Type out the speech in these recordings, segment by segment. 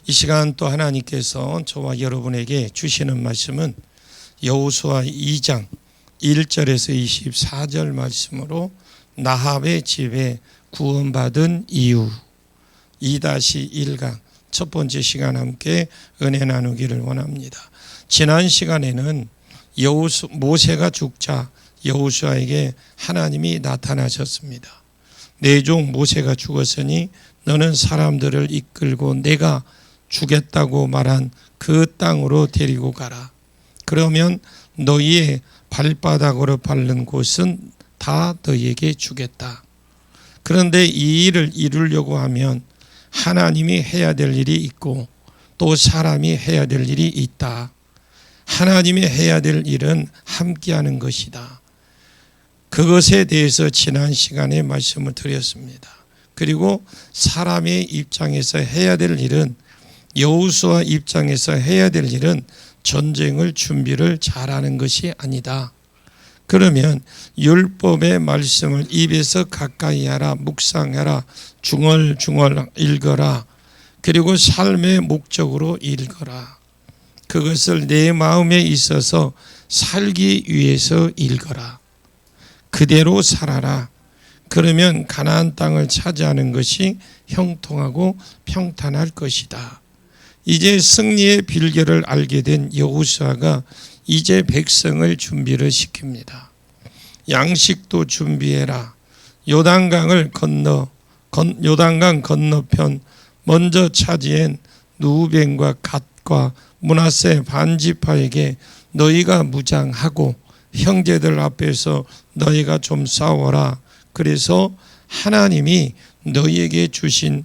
이 시간 또 하나님께서 저와 여러분에게 주시는 말씀은 여호수아 2장 1절에서 24절 말씀으로 나합의 집에 구원받은 이유 2-1강 첫 번째 시간 함께 은혜 나누기를 원합니다. 지난 시간에는 모세가 죽자 여호수아에게 하나님이 나타나셨습니다. 내 종 모세가 죽었으니 너는 사람들을 이끌고 내가 주겠다고 말한 그 땅으로 데리고 가라. 그러면 너희의 발바닥으로 밟는 곳은 다 너희에게 주겠다. 그런데 이 일을 이루려고 하면 하나님이 해야 될 일이 있고 또 사람이 해야 될 일이 있다. 하나님이 해야 될 일은 함께하는 것이다. 그것에 대해서 지난 시간에 말씀을 드렸습니다. 그리고 사람의 입장에서 해야 될 일은 여호수아 입장에서 해야 될 일은 전쟁을 준비를 잘하는 것이 아니다. 그러면 율법의 말씀을 입에서 가까이 하라, 묵상하라, 중얼중얼 읽어라. 그리고 삶의 목적으로 읽어라. 그것을 내 마음에 있어서 살기 위해서 읽어라. 그대로 살아라. 그러면 가나안 땅을 차지하는 것이 형통하고 평탄할 것이다. 이제 승리의 비결을 알게 된 여호수아가 이제 백성을 준비를 시킵니다. 양식도 준비해라. 요단강 건너편 먼저 차지한 루벤과 갓과 므낫세 반지파에게 너희가 무장하고 형제들 앞에서 너희가 좀 싸워라. 그래서 하나님이 너희에게 준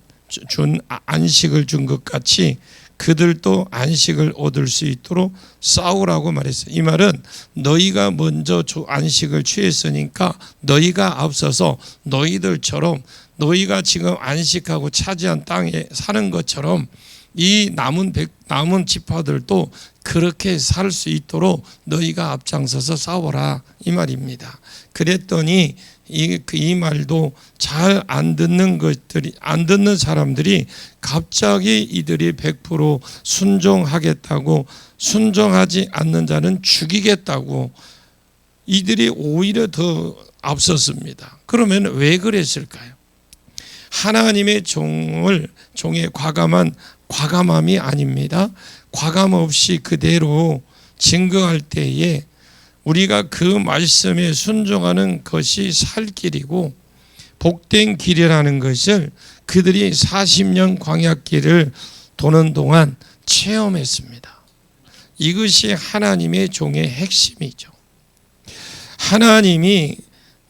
안식을 준 것 같이 그들도 안식을 얻을 수 있도록 싸우라고 말했어요. 이 말은 너희가 먼저 안식을 취했으니까 너희가 앞서서 너희들처럼 너희가 지금 안식하고 차지한 땅에 사는 것처럼 이 남은 지파들도 그렇게 살 수 있도록 너희가 앞장서서 싸워라 이 말입니다. 그랬더니 이 말도 잘 안 듣는 사람들이 갑자기 이들이 100% 순종하겠다고, 순종하지 않는 자는 죽이겠다고 이들이 오히려 더 앞섰습니다. 그러면 왜 그랬을까요? 하나님의 종의 과감함이 아닙니다. 과감 없이 그대로 증거할 때에 우리가 그 말씀에 순종하는 것이 살 길이고 복된 길이라는 것을 그들이 40년 광야길을 도는 동안 체험했습니다. 이것이 하나님의 종의 핵심이죠. 하나님이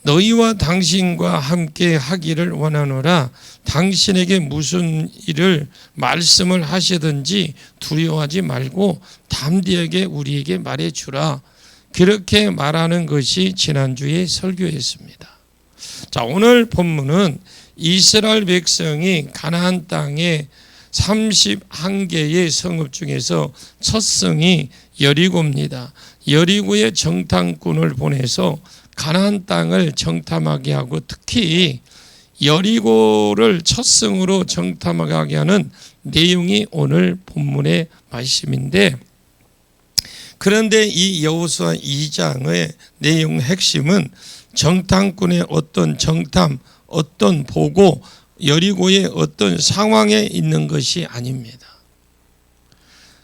너희와 당신과 함께 하기를 원하노라. 당신에게 무슨 일을 말씀을 하시든지 두려워하지 말고 담대하게 우리에게 말해주라. 그렇게 말하는 것이 지난주에 설교였습니다. 자, 오늘 본문은 이스라엘 백성이 가나안 땅에 31개의 성읍 중에서 첫 성이 여리고입니다. 여리고의 정탐꾼을 보내서 가나안 땅을 정탐하게 하고 특히 여리고를 첫 성으로 정탐하게 하는 내용이 오늘 본문의 말씀인데, 그런데 이 여호수아 2장의 내용 핵심은 정탐꾼의 어떤 정탐, 어떤 보고, 여리고의 어떤 상황에 있는 것이 아닙니다.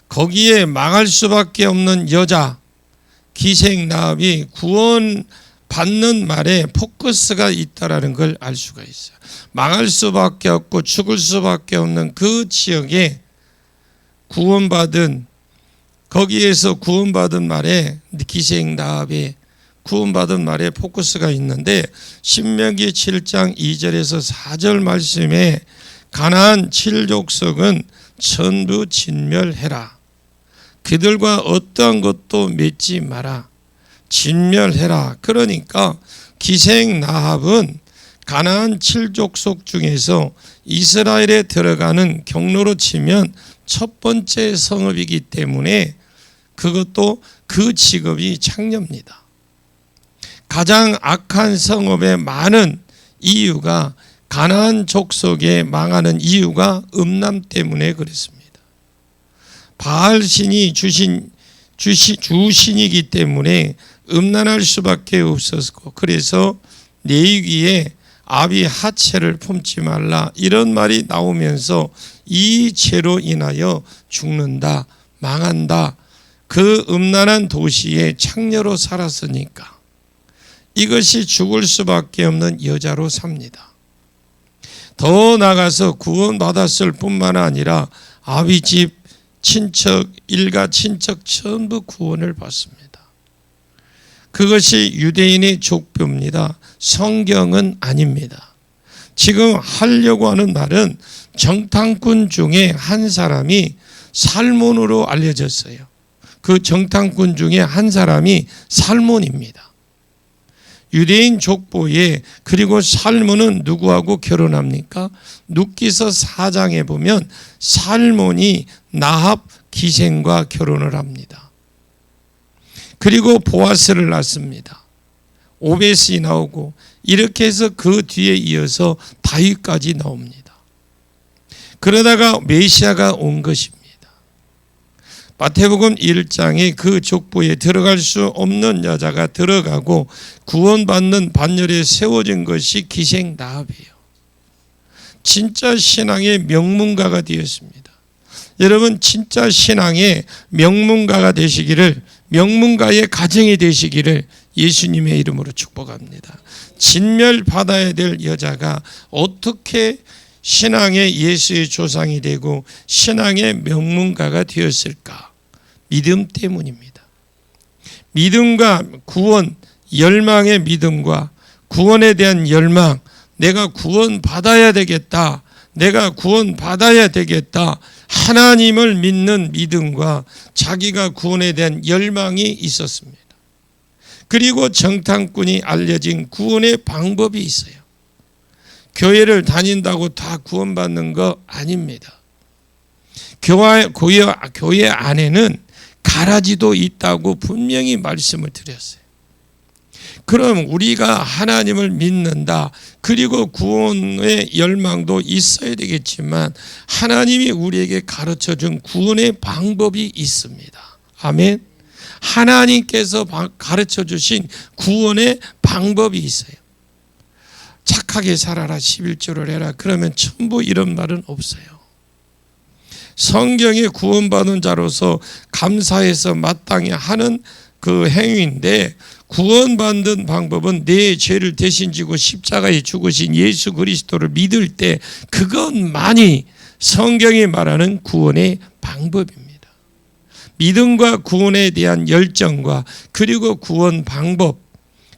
거기에 망할 수밖에 없는 여자, 기생 나합이 구원받는 말에 포커스가 있다라는 걸 알 수가 있어요. 망할 수밖에 없고 죽을 수밖에 없는 그 지역에 거기에서 구원받은 말에 기생 나합의 구원받은 말에 포커스가 있는데, 신명기 7장 2절에서 4절 말씀에 가나안 7족속은 전부 진멸해라. 그들과 어떠한 것도 맺지 마라. 진멸해라. 그러니까 기생 나합은 가나안 7족속 중에서 이스라엘에 들어가는 경로로 치면 첫 번째 성읍이기 때문에 그것도 그 직업이 창녀입니다. 가장 악한 성읍에 많은 이유가 가나안 족속에 망하는 이유가 음란 때문에 그랬습니다. 바알신이 주신이기 때문에 음란할 수밖에 없었고, 그래서 내 위에 아비 하체를 품지 말라, 이런 말이 나오면서 이 죄로 인하여 죽는다, 망한다. 그 음란한 도시에 창녀로 살았으니까 이것이 죽을 수밖에 없는 여자로 삽니다. 더 나아가서 구원받았을 뿐만 아니라 아비 집 친척, 일가 친척 전부 구원을 받습니다. 그것이 유대인의 족보입니다. 성경은 아닙니다. 지금 하려고 하는 말은 정탐꾼 중에 한 사람이 살몬으로 알려졌어요. 그 정탐꾼 중에 한 사람이 살몬입니다. 유대인 족보에, 그리고 살몬은 누구하고 결혼합니까? 룻기서 4장에 보면 살몬이 나합 기생과 결혼을 합니다. 그리고 보아스를 낳습니다. 오벳이 나오고, 이렇게 해서 그 뒤에 이어서 다윗까지 나옵니다. 그러다가 메시아가 온 것입니다. 마태복음 1장에 그 족보에 들어갈 수 없는 여자가 들어가고 구원받는 반열에 세워진 것이 기생 나합이에요. 진짜 신앙의 명문가가 되었습니다. 여러분, 진짜 신앙의 명문가가 되시기를, 명문가의 가정이 되시기를 예수님의 이름으로 축복합니다. 진멸받아야 될 여자가 어떻게 신앙의 예수의 조상이 되고 신앙의 명문가가 되었을까? 믿음 때문입니다. 믿음과 구원, 열망의 믿음과 구원에 대한 열망, 내가 구원받아야 되겠다, 내가 구원받아야 되겠다, 하나님을 믿는 믿음과 자기가 구원에 대한 열망이 있었습니다. 그리고 정탐꾼이 알려진 구원의 방법이 있어요. 교회를 다닌다고 다 구원받는 거 아닙니다. 교회 안에는 가라지도 있다고 분명히 말씀을 드렸어요. 그럼 우리가 하나님을 믿는다, 그리고 구원의 열망도 있어야 되겠지만 하나님이 우리에게 가르쳐준 구원의 방법이 있습니다. 아멘. 하나님께서 가르쳐 주신 구원의 방법이 있어요. 착하게 살아라, 11조를 해라, 그러면 전부 이런 말은 없어요. 성경에 구원받은 자로서 감사해서 마땅히 하는 그 행위인데, 구원받는 방법은 내 죄를 대신 지고 십자가에 죽으신 예수 그리스도를 믿을 때, 그것만이 성경이 말하는 구원의 방법입니다. 믿음과 구원에 대한 열정과 그리고 구원 방법,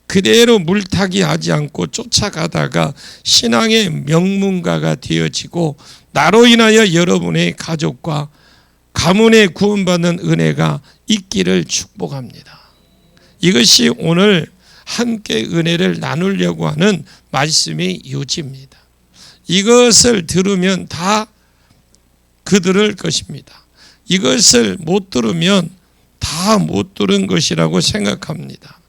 그대로 물타기 하지 않고 쫓아가다가 신앙의 명문가가 되어지고 나로 인하여 여러분의 가족과 가문에 구원받는 은혜가 있기를 축복합니다. 이것이 오늘 함께 은혜를 나누려고 하는 말씀의 요지입니다. 이것을 들으면 다 그들을 것입니다. 이것을 못 들으면 다 못 들은 것이라고 생각합니다.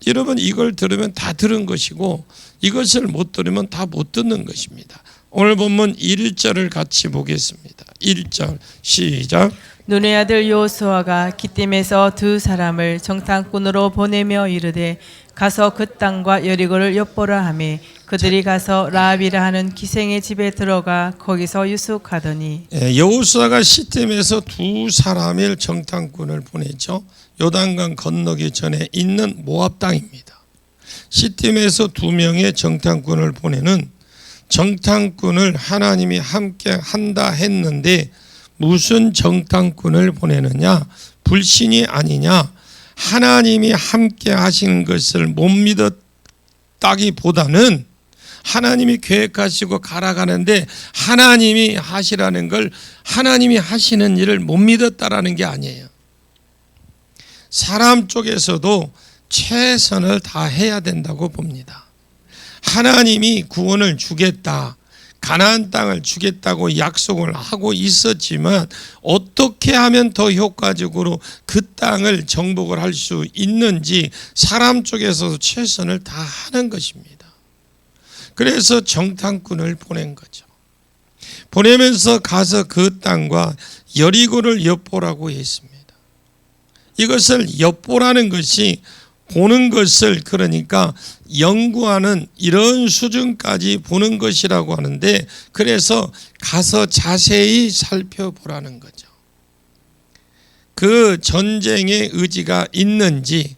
여러분, 이걸 들으면 다 들은 것이고 이것을 못 들으면 다 못 듣는 것입니다. 오늘 본문 1절을 같이 보겠습니다. 1절 시작. 눈의 아들 여호수아가 기띔에서 두 사람을 정탐꾼으로 보내며 이르되 가서 그 땅과 여리고를 엿보라 하매 그들이 가서 라합이라 하는 기생의 집에 들어가 거기서 유숙하더니. 여호수아가 시팀에서 두 사람의 정탐꾼을 보내죠. 요단강 건너기 전에 있는 모압 땅입니다. 시팀에서 두 명의 정탐꾼을 보내는, 정탐꾼을 하나님이 함께 한다 했는데 무슨 정탐꾼을 보내느냐? 불신이 아니냐? 하나님이 함께 하시는 것을 못 믿었다기보다는 하나님이 계획하시고 가라가는데 하나님이 하시라는 걸, 하나님이 하시는 일을 못 믿었다라는 게 아니에요. 사람 쪽에서도 최선을 다해야 된다고 봅니다. 하나님이 구원을 주겠다, 가나안 땅을 주겠다고 약속을 하고 있었지만 어떻게 하면 더 효과적으로 그 땅을 정복을 할 수 있는지 사람 쪽에서도 최선을 다하는 것입니다. 그래서 정탐꾼을 보낸 거죠. 보내면서 가서 그 땅과 여리고를 엿보라고 했습니다. 이것을 엿보라는 것이 보는 것을 그러니까 연구하는 이런 수준까지 보는 것이라고 하는데, 그래서 가서 자세히 살펴보라는 거죠. 그 전쟁의 의지가 있는지,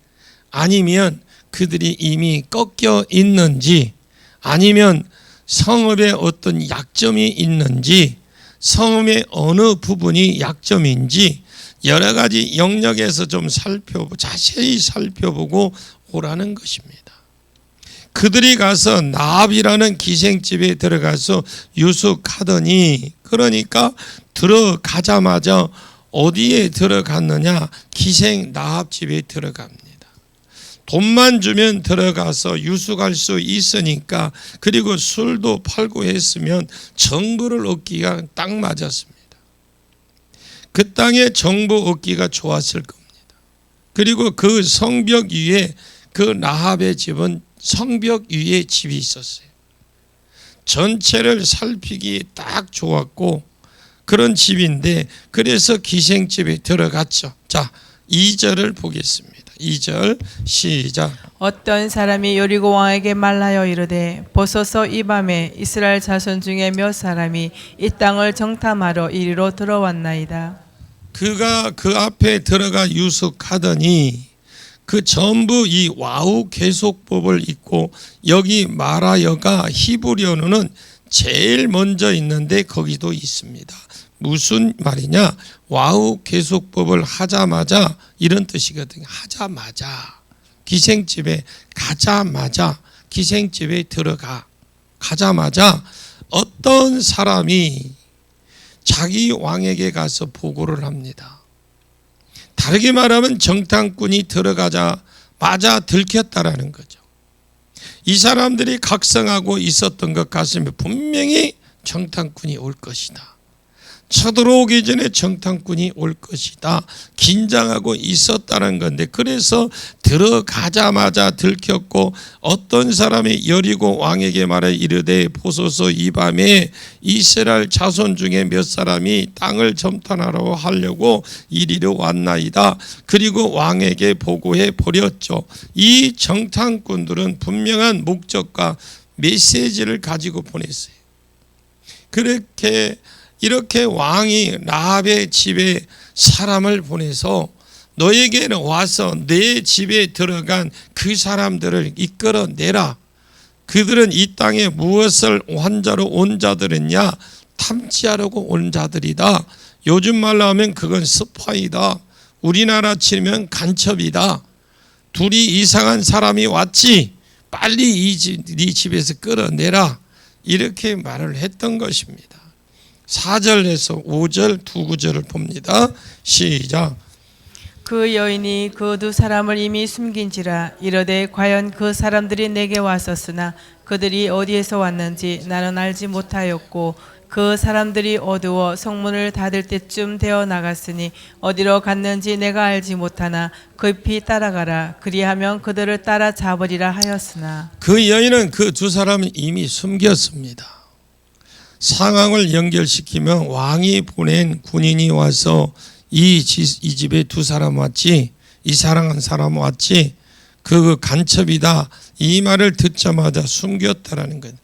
아니면 그들이 이미 꺾여 있는지, 아니면 성읍에 어떤 약점이 있는지, 성읍의 어느 부분이 약점인지 여러 가지 영역에서 좀 자세히 살펴보고 오라는 것입니다. 그들이 가서 나합이라는 기생집에 들어가서 유숙하더니, 그러니까 들어가자마자 어디에 들어갔느냐? 기생 나합집에 들어갑니다. 돈만 주면 들어가서 유숙할 수 있으니까, 그리고 술도 팔고 했으면 정보를 얻기가 딱 맞았습니다. 그 땅에 정보 얻기가 좋았을 겁니다. 그리고 그 성벽 위에, 그 나합의 집은 성벽 위에 집이 있었어요. 전체를 살피기에 딱 좋았고 그런 집인데, 그래서 기생집에 들어갔죠. 자, 2절을 보겠습니다. 2절 시작. 어떤 사람이 여리고 왕에게 말하여 이르되 보소서, 이 밤에 이스라엘 자손 중에 몇 사람이 이 땅을 정탐하러 이리로 들어왔나이다. 그가 그 앞에 들어가 유숙하더니 그 전부 이 와우 계속법을 읽고, 여기 말하여가 히브리어는 제일 먼저 있는데 거기도 있습니다. 무슨 말이냐? 와우 계속법을 하자마자 이런 뜻이거든요. 하자마자, 기생집에 가자마자, 기생집에 가자마자 어떤 사람이 자기 왕에게 가서 보고를 합니다. 다르게 말하면 정탐꾼이 들어가자마자 들켰다라는 거죠. 이 사람들이 각성하고 있었던 것 같으면 분명히 정탐꾼이 올 것이다. 쳐들어오기 전에 정탐꾼이 올 것이다. 긴장하고 있었다는 건데, 그래서 들어가자마자 들켰고, 어떤 사람이 여리고 왕에게 말해 이르되 보소서, 이 밤에 이스라엘 자손 중에 몇 사람이 땅을 점탐하러 하려고 이리로 왔나이다. 그리고 왕에게 보고해 버렸죠. 이 정탐꾼들은 분명한 목적과 메시지를 가지고 보냈어요. 이렇게 왕이 라합의 집에 사람을 보내서 너에게는 와서 내 집에 들어간 그 사람들을 이끌어내라. 그들은 이 땅에 무엇을 환자로 온 자들이냐? 탐지하려고 온 자들이다. 요즘 말로 하면 그건 스파이다. 우리나라 치면 간첩이다. 둘이 이상한 사람이 왔지. 빨리 네 집에서 끌어내라. 이렇게 말을 했던 것입니다. 4절에서 5절 두 구절을 봅니다. 시작. 그 여인이 그 두 사람을 이미 숨긴지라 이르되 과연 그 사람들이 내게 왔었으나 그들이 어디에서 왔는지 나는 알지 못하였고, 그 사람들이 어두워 성문을 닫을 때쯤 되어 나갔으니 어디로 갔는지 내가 알지 못하나 급히 따라가라. 그리하면 그들을 따라 잡으리라 하였으나, 그 여인은 그 두 사람을 이미 숨겼습니다. 상황을 연결시키면 왕이 보낸 군인이 와서 이 집에 두 사람 왔지, 이사랑한 사람 왔지, 그 간첩이다, 이 말을 듣자마자 숨겼다라는 것.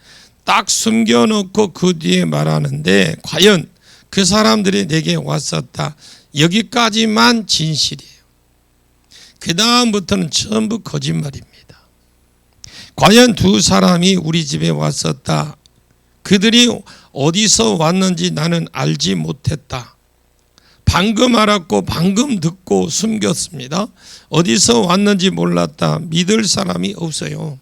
딱 숨겨놓고 그 뒤에 말하는데, 과연 그 사람들이 내게 왔었다, 여기까지만 진실이에요. 그 다음부터는 전부 거짓말입니다. 과연 두 사람이 우리 집에 왔었다, 그들이 어디서 왔는지 나는 알지 못했다. 방금 알았고 방금 듣고 숨겼습니다. 어디서 왔는지 몰랐다. 믿을 사람이 없어요.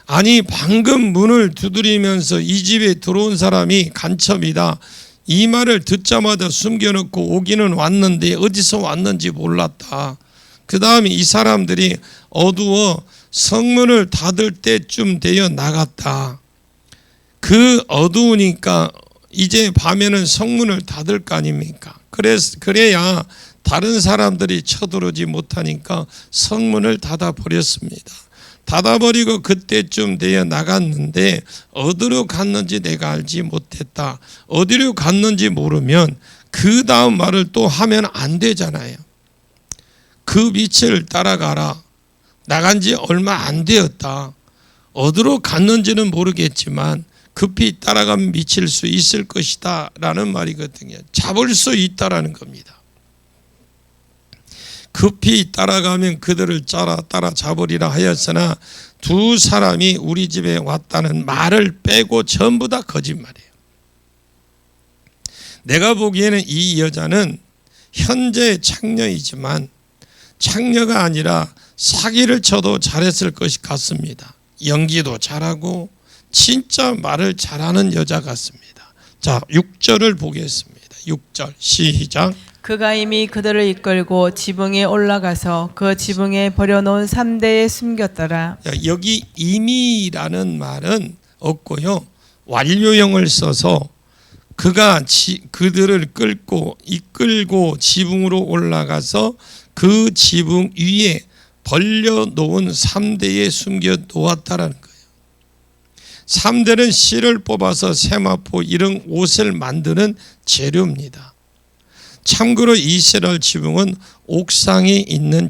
아니, 방금 문을 두드리면서 이 집에 들어온 사람이 간첩이다, 이 말을 듣자마자 숨겨놓고 오기는 왔는데 어디서 왔는지 몰랐다. 그 다음에 이 사람들이 어두워 성문을 닫을 때쯤 되어 나갔다. 그 어두우니까 이제 밤에는 성문을 닫을 거 아닙니까? 그래야 다른 사람들이 쳐들어오지 못하니까 성문을 닫아버렸습니다. 닫아버리고 그때쯤 되어 나갔는데 어디로 갔는지 내가 알지 못했다. 어디로 갔는지 모르면 그 다음 말을 또 하면 안 되잖아요. 그 빛을 따라가라. 나간 지 얼마 안 되었다. 어디로 갔는지는 모르겠지만 급히 따라가면 미칠 수 있을 것이다 라는 말이거든요. 잡을 수 있다라는 겁니다. 급히 따라가면 그들을 따라 잡으리라 하였으나 두 사람이 우리 집에 왔다는 말을 빼고 전부 다 거짓말이에요. 내가 보기에는 이 여자는 현재 창녀이지만 창녀가 아니라 사기를 쳐도 잘했을 것 같습니다. 연기도 잘하고 진짜 말을 잘하는 여자 같습니다. 자, 6절을 보겠습니다. 6절 시작. 그가 이미 그들을 이끌고 지붕에 올라가서 그 지붕에 버려놓은 3대에 숨겼더라. 여기 이미라는 말은 없고요. 완료형을 써서 그가 그들을 이끌고 지붕으로 올라가서 그 지붕 위에 벌려놓은 3대에 숨겨 놓았다라는 거예요. 3대는 실을 뽑아서 세마포 이런 옷을 만드는 재료입니다. 참고로 이스라엘 지붕은 옥상에 있는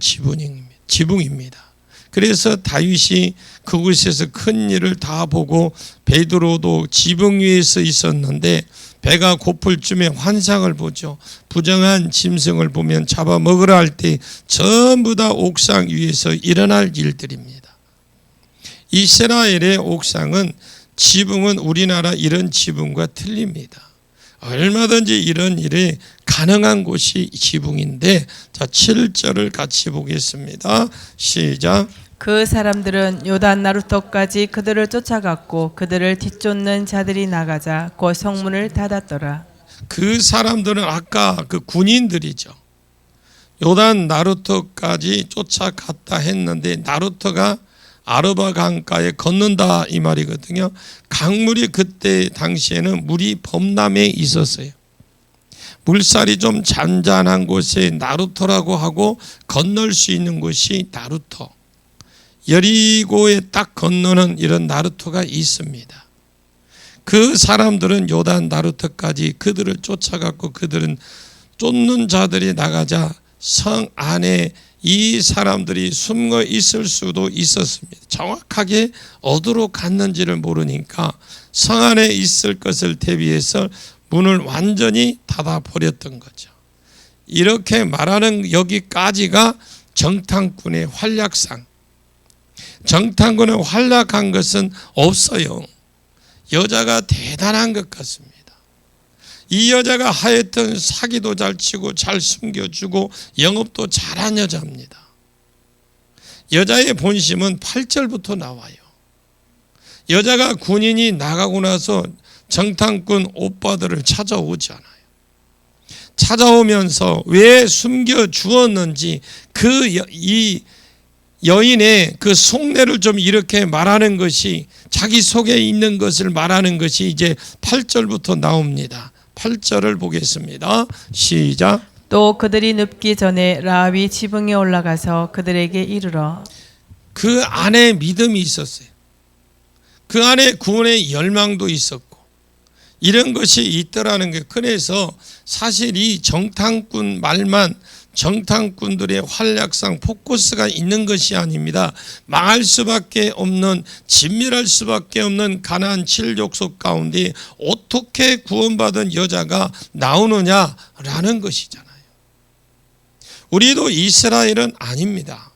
지붕입니다. 그래서 다윗이 그곳에서 큰 일을 다 보고 베드로도 지붕 위에서 있었는데 배가 고플 쯤에 환상을 보죠. 부정한 짐승을 보면 잡아먹으라 할 때 전부 다 옥상 위에서 일어날 일들입니다. 이스라엘의 옥상은 지붕은 우리나라 이런 지붕과 틀립니다. 얼마든지 이런 일이 가능한 곳이 지붕인데, 자 7절을 같이 보겠습니다. 시작. 그 사람들은 요단 나루터까지 그들을 쫓아갔고 그들을 뒤쫓는 자들이 나가자 곧 성문을 닫았더라. 그 사람들은 아까 그 군인들이죠. 요단 나루터까지 쫓아갔다 했는데 나루터가 아르바 강가에 걷는다 이 말이거든요. 강물이 그때 당시에는 물이 범람해 있었어요. 물살이 좀 잔잔한 곳에 나루터라고 하고 건널 수 있는 곳이 나루터. 여리고에 딱 건너는 이런 나루터가 있습니다. 그 사람들은 요단 나루터까지 그들을 쫓아갔고 그들은 쫓는 자들이 나가자 성 안에 이 사람들이 숨어 있을 수도 있었습니다. 정확하게 어디로 갔는지를 모르니까 성 안에 있을 것을 대비해서 문을 완전히 닫아버렸던 거죠. 이렇게 말하는 여기까지가 정탐꾼의 활약상. 정탐꾼의 활약한 것은 없어요. 여자가 대단한 것 같습니다. 이 여자가 하여튼 사기도 잘 치고 잘 숨겨주고 영업도 잘한 여자입니다. 여자의 본심은 8절부터 나와요. 여자가 군인이 나가고 나서 정탐꾼 오빠들을 찾아오지 않아요. 찾아오면서 왜 숨겨주었는지 이 여인의 그 속내를 좀 이렇게 말하는 것이, 자기 속에 있는 것을 말하는 것이 이제 8절부터 나옵니다. 8절을 보겠습니다. 시작. 또 그들이 눕기 전에 라합이 지붕에 올라가서 그들에게 이르러. 그 안에 믿음이 있었어요. 그 안에 구원의 열망도 있었고 이런 것이 있더라는 게, 그래서 사실 이 정탐꾼 말만 정탐꾼들의 활약상 포커스가 있는 것이 아닙니다. 망할 수밖에 없는, 진멸할 수밖에 없는 가나안 7족속 가운데 어떻게 구원받은 여자가 나오느냐라는 것이잖아요. 우리도 이스라엘은 아닙니다.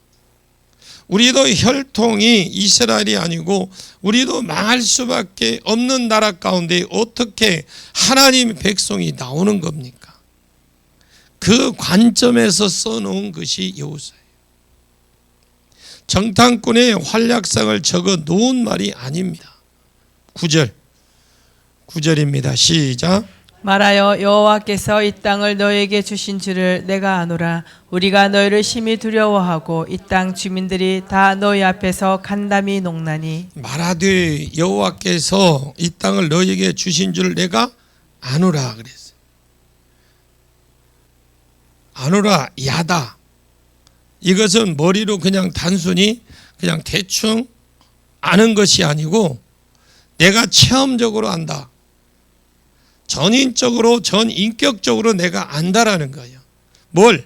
우리도 혈통이 이스라엘이 아니고 우리도 망할 수밖에 없는 나라 가운데 어떻게 하나님의 백성이 나오는 겁니까? 그 관점에서 써놓은 것이 여호수아예요. 정탐꾼의 활약상을 적어 놓은 말이 아닙니다. 9절입니다. 시작. 말하여 여호와께서 이 땅을 너에게 주신 줄을 내가 아노라. 우리가 너희를 심히 두려워하고 이 땅 주민들이 다 너희 앞에서 간담이 녹나니. 말하되 여호와께서 이 땅을 너에게 주신 줄 내가 아노라 그랬어요. 아노라, 야다. 이것은 머리로 그냥 단순히 그냥 대충 아는 것이 아니고 내가 체험적으로 안다. 전인적으로 전인격적으로 내가 안다라는 거예요. 뭘?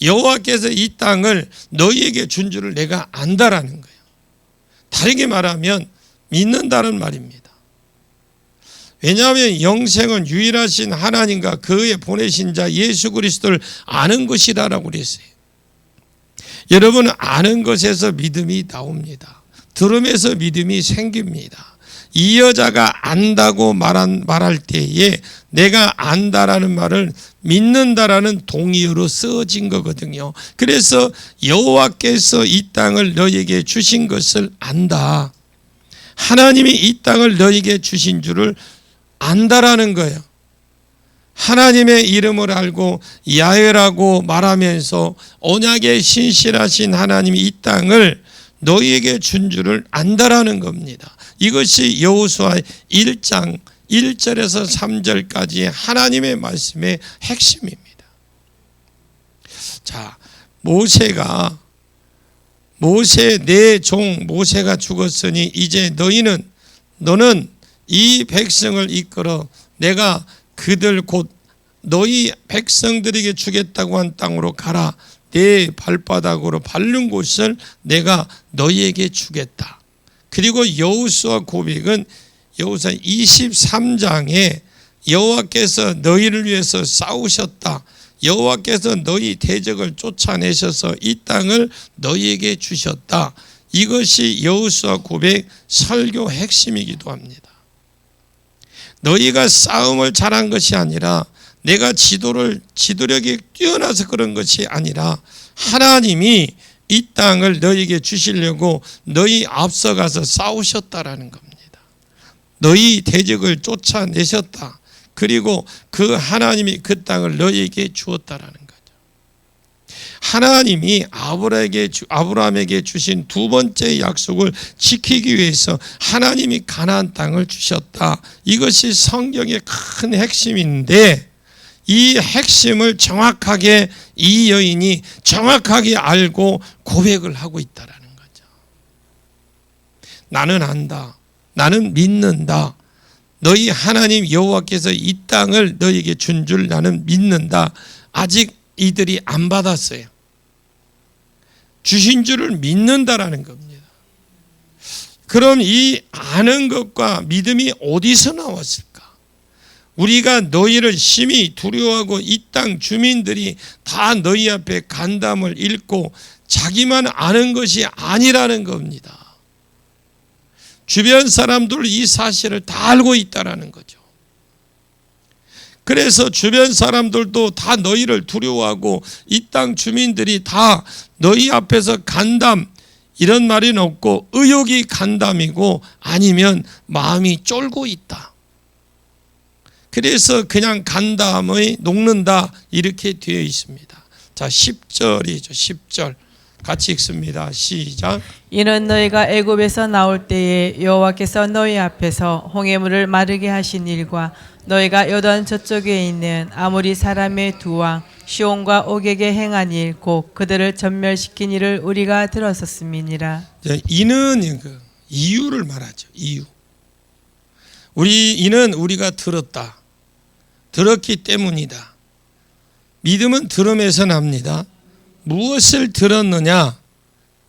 여호와께서 이 땅을 너희에게 준 줄을 내가 안다라는 거예요. 다르게 말하면 믿는다는 말입니다. 왜냐하면 영생은 유일하신 하나님과 그의 보내신 자 예수 그리스도를 아는 것이다라고 그랬어요. 여러분, 아는 것에서 믿음이 나옵니다. 들음에서 믿음이 생깁니다. 이 여자가 안다고 말할 때에 내가 안다라는 말을 믿는다라는 동의어로 쓰어진 거거든요. 그래서 여호와께서 이 땅을 너에게 주신 것을 안다. 하나님이 이 땅을 너에게 주신 줄을 안다라는 거예요. 하나님의 이름을 알고 야훼라고 말하면서 언약에 신실하신 하나님이 이 땅을 너희에게 준 줄을 안다라는 겁니다. 이것이 여호수아 1장 1절에서 3절까지의 하나님의 말씀의 핵심입니다. 자, 내 종 모세가 죽었으니 이제 너는 이 백성을 이끌어 내가 그들 곧 너희 백성들에게 주겠다고 한 땅으로 가라. 내 발바닥으로 밟는 곳을 내가 너희에게 주겠다. 그리고 여호수아 고백은 여호수아 23장에 여호와께서 너희를 위해서 싸우셨다. 여호와께서 너희 대적을 쫓아내셔서 이 땅을 너희에게 주셨다. 이것이 여호수아 고백 설교 핵심이기도 합니다. 너희가 싸움을 잘한 것이 아니라 내가 지도력이 뛰어나서 그런 것이 아니라 하나님이 이 땅을 너희에게 주시려고 너희 앞서가서 싸우셨다라는 겁니다. 너희 대적을 쫓아내셨다. 그리고 그 하나님이 그 땅을 너희에게 주었다라는 거죠. 하나님이 아브라함에게 주신 두 번째 약속을 지키기 위해서 하나님이 가나안 땅을 주셨다. 이것이 성경의 큰 핵심인데 이 핵심을 정확하게 이 여인이 정확하게 알고 고백을 하고 있다라는 거죠. 나는 안다. 나는 믿는다. 너희 하나님 여호와께서 이 땅을 너희에게 준 줄 나는 믿는다. 아직 이들이 안 받았어요. 주신 줄을 믿는다라는 겁니다. 그럼 이 아는 것과 믿음이 어디서 나왔을까? 우리가 너희를 심히 두려워하고 이 땅 주민들이 다 너희 앞에 간담을 잃고 자기만 아는 것이 아니라는 겁니다. 주변 사람들 이 사실을 다 알고 있다라는 거죠. 그래서 주변 사람들도 다 너희를 두려워하고 이 땅 주민들이 다 너희 앞에서 간담, 이런 말은 없고 의욕이 간담이고 아니면 마음이 쫄고 있다. 그래서 그냥 간담의 녹는다 이렇게 되어 있습니다. 자, 10절이죠. 10절 같이 읽습니다. 시작. 이는 너희가 애굽에서 나올 때에 여호와께서 너희 앞에서 홍해물을 마르게 하신 일과 너희가 요단 저쪽에 있는 아모리 사람의 두 왕 시온과 옥에게 행한 일 곧 그들을 전멸시킨 일을 우리가 들었었음이니라. 이는 이유를 말하죠. 이유. 이는 우리가 들었기 때문이다. 믿음은 들음에서 납니다. 무엇을 들었느냐?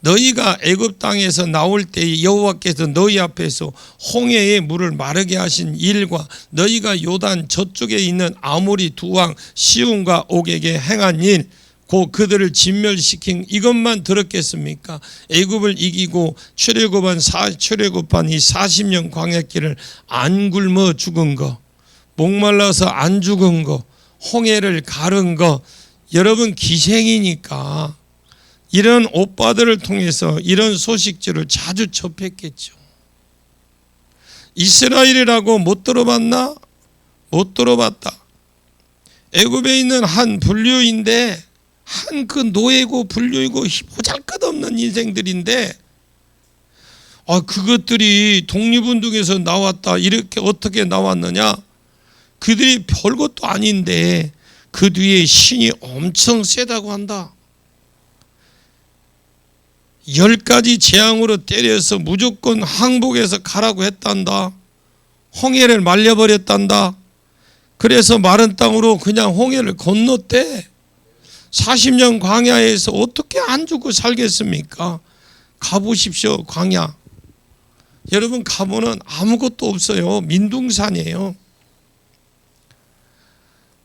너희가 애굽 땅에서 나올 때 여호와께서 너희 앞에서 홍해의 물을 마르게 하신 일과 너희가 요단 저쪽에 있는 아모리 두 왕 시온과 옥에게 행한 일, 곧 그들을 진멸시킨 이것만 들었겠습니까? 애굽을 이기고 출애굽한 이 40년 광야길을 안 굶어 죽은 거, 목말라서 안 죽은 거, 홍해를 가른 거, 여러분 기생이니까 이런 오빠들을 통해서 이런 소식들을 자주 접했겠죠. 이스라엘이라고 못 들어봤나? 못 들어봤다. 애굽에 있는 한 분류인데 한 그 노예고 분류이고 보잘것없는 인생들인데 그것들이 독립운동에서 나왔다. 이렇게 어떻게 나왔느냐? 그들이 별것도 아닌데 그 뒤에 신이 엄청 세다고 한다. 10가지 재앙으로 때려서 무조건 항복해서 가라고 했단다. 홍해를 말려버렸단다. 그래서 마른 땅으로 그냥 홍해를 건넜대. 40년 광야에서 어떻게 안 죽고 살겠습니까? 가보십시오. 광야. 여러분 가보면 아무것도 없어요. 민둥산이에요.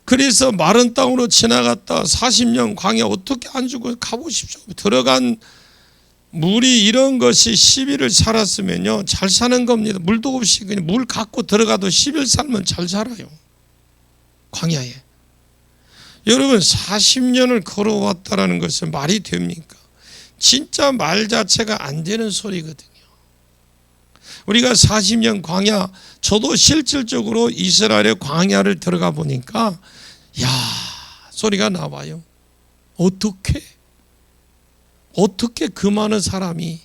그래서 마른 땅으로 지나갔다 40년 광야 어떻게 안 죽고 가보십시오. 들어간 물이 이런 것이 10일을 살았으면요 잘 사는 겁니다. 물도 없이 그냥 물 갖고 들어가도 10일 살면 잘 살아요. 광야에. 여러분 40년을 걸어왔다라는 것은 말이 됩니까? 진짜 말 자체가 안 되는 소리거든요. 우리가 40년 광야, 저도 실질적으로 이스라엘의 광야를 들어가 보니까 야 소리가 나와요. 어떻게 그 많은 사람이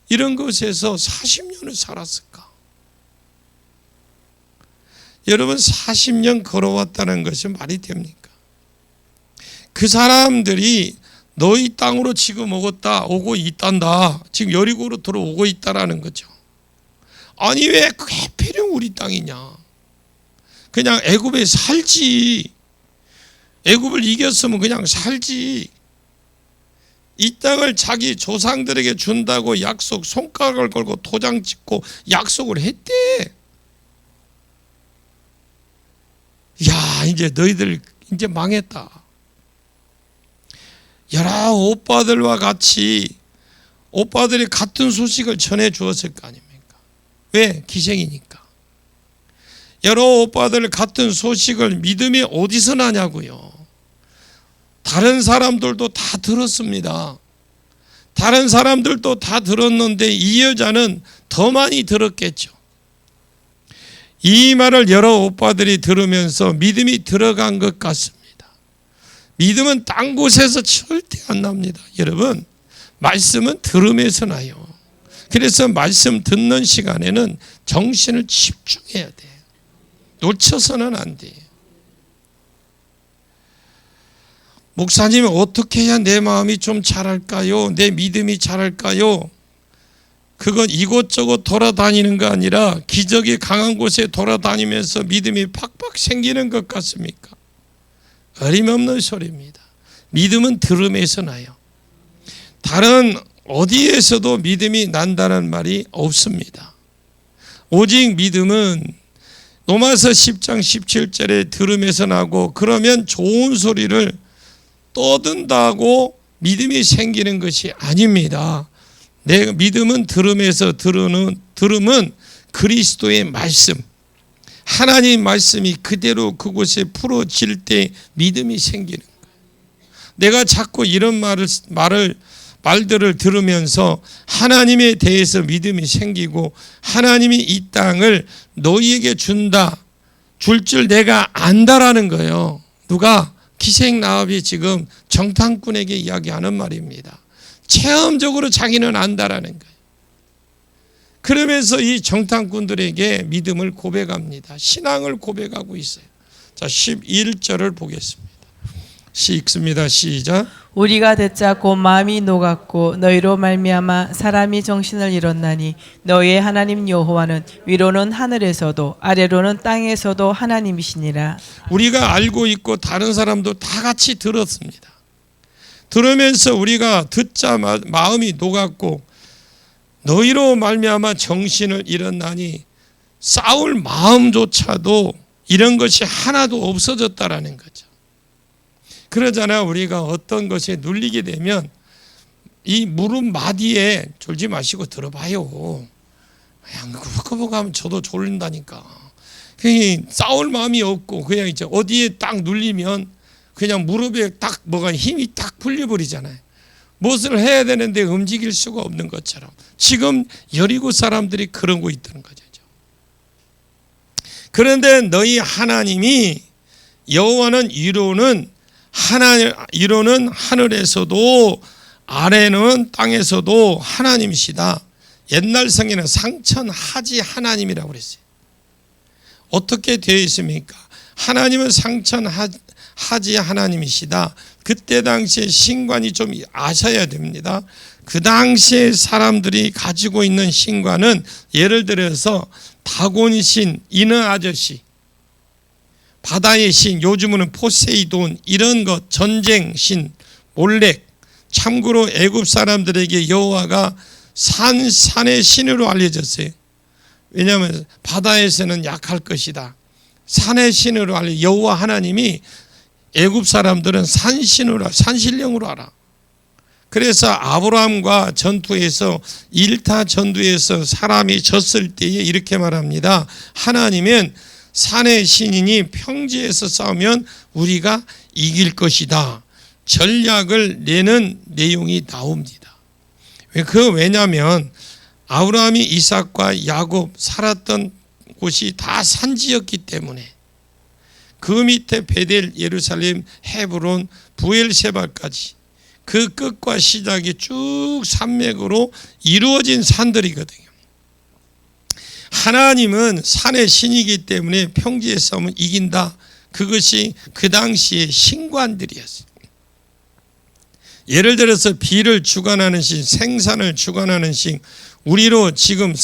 이런 것에서 40년을 살았을까? 여러분 40년 걸어왔다는 것이 말이 됩니까? 그 사람들이 너희 땅으로 지금 오고 있단다. 지금 여리고로 들어오고 있다라는 거죠. 아니 왜 하필이면 우리 땅이냐? 그냥 애굽에 살지. 애굽을 이겼으면 그냥 살지. 이 땅을 자기 조상들에게 준다고 약속, 손가락을 걸고 도장 찍고 약속을 했대. 야 이제 너희들 이제 망했다. 여러 오빠들과 같이 오빠들이 같은 소식을 전해 주었을 거 아닙니까? 왜? 기생이니까. 여러 오빠들 같은 소식을 믿음이 어디서 나냐고요. 다른 사람들도 다 들었습니다. 다른 사람들도 다 들었는데 이 여자는 더 많이 들었겠죠. 이 말을 여러 오빠들이 들으면서 믿음이 들어간 것 같습니다. 믿음은 딴 곳에서 절대 안 납니다. 여러분 말씀은 들음에서 나요. 그래서 말씀 듣는 시간에는 정신을 집중해야 돼. 놓쳐서는 안 돼. 목사님 어떻게 해야 내 마음이 좀 자랄까요? 내 믿음이 자랄까요? 그건 이곳저곳 돌아다니는 거 아니라 기적이 강한 곳에 돌아다니면서 믿음이 팍팍 생기는 것 같습니까? 어림없는 소리입니다. 믿음은 들음에서 나요. 다른 어디에서도 믿음이 난다는 말이 없습니다. 오직 믿음은 로마서 10장 17절에 들음에서 나고 그러면 좋은 소리를 떠든다고 믿음이 생기는 것이 아닙니다. 내 믿음은 들음에서 들음은 그리스도의 말씀, 하나님 말씀이 그대로 그곳에 풀어질 때 믿음이 생기는 거예요. 내가 자꾸 이런 말들을 들으면서 하나님에 대해서 믿음이 생기고 하나님이 이 땅을 너희에게 준다, 줄 줄 내가 안다라는 거예요. 누가? 기생나합이 지금 정탐꾼에게 이야기하는 말입니다. 체험적으로 자기는 안다라는 거예요. 그러면서 이 정탐꾼들에게 믿음을 고백합니다. 신앙을 고백하고 있어요. 자, 11절을 보겠습니다. 읽습니다. 시작. 우리가 듣자 곧 마음이 녹았고 너희로 말미암아 사람이 정신을 잃었나니 너희의 하나님 여호와는 위로는 하늘에서도 아래로는 땅에서도 하나님이시니라. 우리가 알고 있고 다른 사람도 다 같이 들었습니다. 들으면서 우리가 듣자 마음이 녹았고 너희로 말미암아 정신을 잃었나니 싸울 마음조차도 이런 것이 하나도 없어졌다라는 거죠. 그러잖아. 우리가 어떤 것에 눌리게 되면 이 무릎 마디에 졸지 마시고 들어봐요. 그냥 그거 보고 하면 저도 졸린다니까. 그냥 싸울 마음이 없고 그냥 이제 어디에 딱 눌리면 그냥 무릎에 딱 뭐가 힘이 딱 풀려버리잖아요. 무엇을 해야 되는데 움직일 수가 없는 것처럼 지금 여리고 사람들이 그러고 있다는 거죠. 그런데 너희 하나님이 여호와는 위로는 하늘에서도 아래는 땅에서도 하나님이시다. 옛날 성에는 상천하지 하나님이라고 그랬어요. 어떻게 되어 있습니까? 하나님은 상천하지 하나님이시다. 그때 당시에 신관이 좀 아셔야 됩니다. 그 당시에 사람들이 가지고 있는 신관은 예를 들어서 다곤신, 인어 아저씨, 바다의 신, 요즘은 포세이돈, 이런 것, 전쟁 신, 몰렉. 참고로 애굽 사람들에게 여호와가 산의 신으로 알려졌어요. 왜냐하면 바다에서는 약할 것이다. 산의 신으로 알려. 여호와 하나님이 애굽 사람들은 산신령으로 알아. 그래서 아브라함과 전투에서 1타 전투에서 사람이 졌을 때에 이렇게 말합니다. 하나님은 산의 신이니 평지에서 싸우면 우리가 이길 것이다. 전략을 내는 내용이 나옵니다. 왜냐하면 아브라함이 이삭과 야곱 살았던 곳이 다 산지였기 때문에 그 밑에 베델, 예루살렘, 헤브론, 부엘세바까지 그 끝과 시작이 쭉 산맥으로 이루어진 산들이거든요. 하나님은 산의 신이기 때문에 평지에 싸우면 이긴다. 그것이 그 당시의 신관들이었어요. 예를 들어서 비를 주관하는 신, 생산을 주관하는 신, 우리로 지금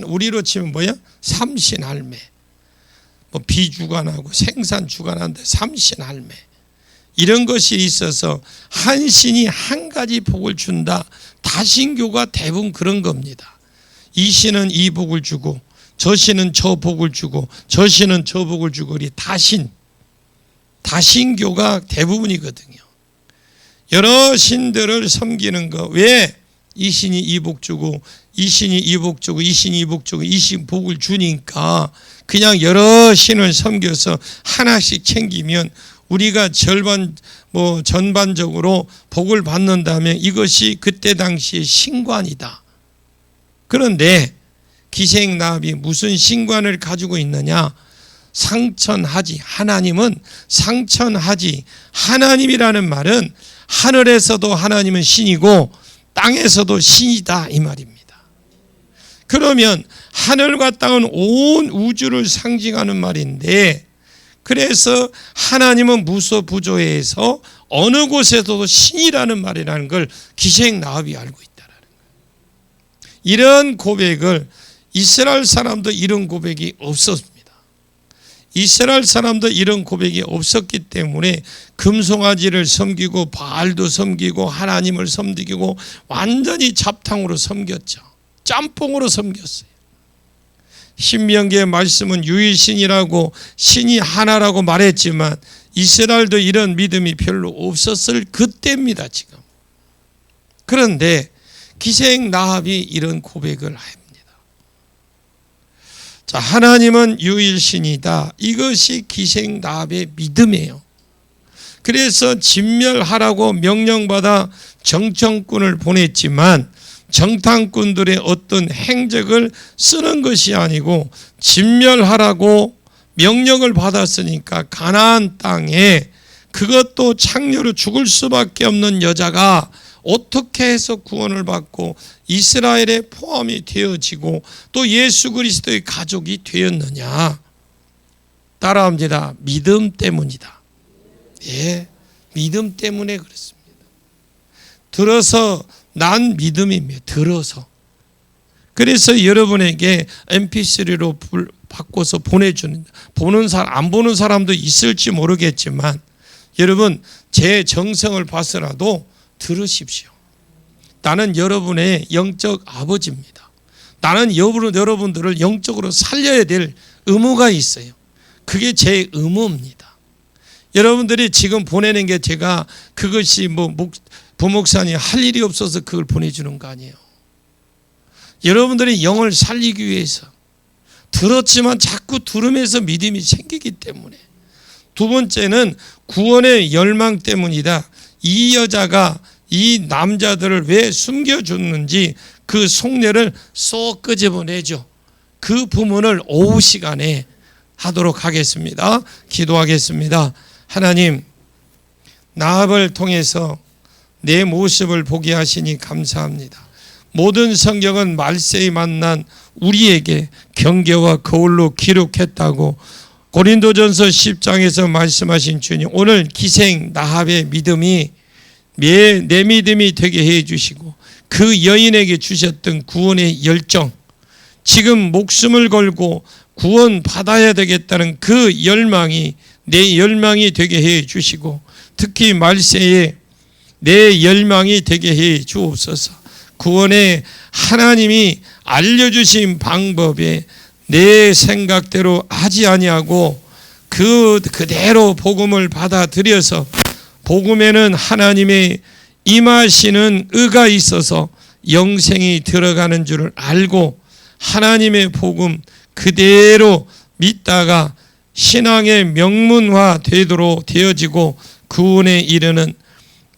우리로 치면 뭐야? 삼신할매. 뭐 비 주관하고 생산 주관하는데 삼신할매. 이런 것이 있어서 한 신이 한 가지 복을 준다. 다신교가 대부분 그런 겁니다. 이 신은 이 복을 주고 저 신은 저 복을 주고 저 신은 저 복을 주고 우리 다신교가 대부분이거든요. 여러 신들을 섬기는 거. 왜? 이 신이 이 복 주고 이 신이 이 복 주고 이 신이 이 복 주고 이 신 복을 주니까 그냥 여러 신을 섬겨서 하나씩 챙기면 우리가 전반적으로 복을 받는다면 이것이 그때 당시의 신관이다. 그런데 기생나합이 무슨 신관을 가지고 있느냐? 상천하지. 하나님은 상천하지. 하나님이라는 말은 하늘에서도 하나님은 신이고 땅에서도 신이다 이 말입니다. 그러면 하늘과 땅은 온 우주를 상징하는 말인데, 그래서 하나님은 무소부조에서 어느 곳에서도 신이라는 말이라는 걸 기생나합이 알고 있다라는 거예요. 이런 고백을 이스라엘 사람도 이런 고백이 없었습니다. 이스라엘 사람도 이런 고백이 없었기 때문에 금송아지를 섬기고 바알도 섬기고 하나님을 섬기고 완전히 잡탕으로 섬겼죠. 짬뽕으로 섬겼어요. 신명기의 말씀은 유일신이라고 신이 하나라고 말했지만 이스라엘도 이런 믿음이 별로 없었을 그때입니다 지금. 그런데 기생나합이 이런 고백을 합니다. 자, 하나님은 유일신이다. 이것이 기생나합의 믿음이에요. 그래서 진멸하라고 명령받아 정탐꾼을 보냈지만 정탐꾼들의 어떤 행적을 쓰는 것이 아니고 진멸하라고 명령을 받았으니까 가나안 땅에 그것도 창녀로 죽을 수밖에 없는 여자가 어떻게 해서 구원을 받고 이스라엘에 포함이 되어지고 또 예수 그리스도의 가족이 되었느냐? 따라합니다. 믿음 때문이다. 예, 믿음 때문에 그렇습니다. 들어서 난 믿음입니다. 들어서. 그래서 여러분에게 mp3로 바꿔서 보내주는, 안 보는 사람도 있을지 모르겠지만 여러분 제 정성을 봐서라도 들으십시오. 나는 여러분의 영적 아버지입니다. 나는 여러분들을 영적으로 살려야 될 의무가 있어요. 그게 제 의무입니다. 여러분들이 지금 보내는 게 제가 그것이 부목사님 할 일이 없어서 그걸 보내주는 거 아니에요. 여러분들이 영을 살리기 위해서 들었지만 자꾸 들으면서 믿음이 생기기 때문에. 두 번째는 구원의 열망 때문이다. 이 여자가 이 남자들을 왜 숨겨줬는지 그 속내를 쏙 끄집어내죠. 그 부분을 오후 시간에 하도록 하겠습니다. 기도하겠습니다. 하나님, 나합을 통해서 내 모습을 보게 하시니 감사합니다. 모든 성경은 말세에 만난 우리에게 경계와 거울로 기록했다고 고린도전서 10장에서 말씀하신 주님, 오늘 기생 나합의 믿음이 내 믿음이 되게 해 주시고 그 여인에게 주셨던 구원의 열정, 지금 목숨을 걸고 구원 받아야 되겠다는 그 열망이 내 열망이 되게 해 주시고 특히 말세에 내 열망이 되게 해 주옵소서. 구원의 하나님이 알려주신 방법에 내 생각대로 하지 아니하고 그대로 복음을 받아들여서 복음에는 하나님의 임하시는 의가 있어서 영생이 들어가는 줄을 알고 하나님의 복음 그대로 믿다가 신앙의 명문화 되도록 되어지고 구원에 이르는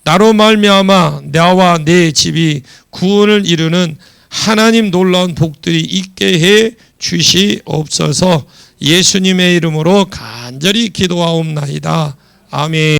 나로 말미암아 나와 내 집이 구원을 이루는 하나님 놀라운 복들이 있게 해 주시옵소서. 예수님의 이름으로 간절히 기도하옵나이다. 아멘.